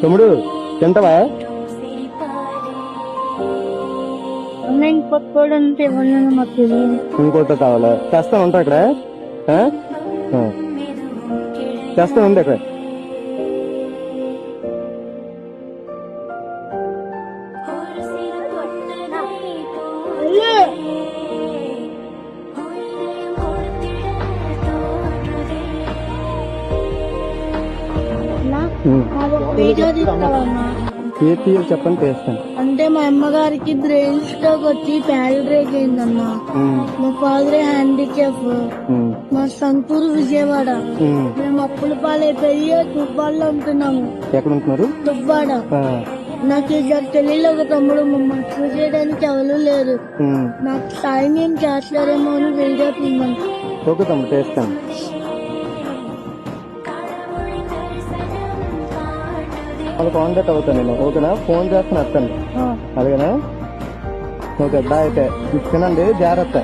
తమ్ముడు తింటావా? ఇంకొకటి మాకు తెలియదు. ఇంకోటి కావాలా? తెస్తాను, ఉంటా ఇక్కడ. తెస్తాను, ఉంది ఇక్కడ. చెప్పండి, చేస్తాను. అంటే మా అమ్మగారికి బ్రెయిన్ స్ట్రోక్ వచ్చి ప్యారలైజ్ అయిందన్నా. మా ఫాదర్ హ్యాండిక్యాప్. మా సంతూరు విజయవాడ. మేము అప్పుల పాలైపోయి తుబ్బాడులో ఉంటున్నాము. ఎక్కడ ఉంటున్నారు? తుబ్బాడ. నాకు తెలియదు. ఒక తమ్ముడు మమ్మల్ని చూసేయడానికి ఎవరు లేరు. నాకు సాయం ఏం చేస్తారేమో అని వీడియో తీయమని. ఓకే తమ్ముడు, చేస్తాను. వాళ్ళు కాంటాక్ట్ అవుతాను నేను. ఓకేనా? ఫోన్ చేస్తాను, వస్తాను. అలాగేనా? Okay, bye. అయితే తినండి, జాగ్రత్త.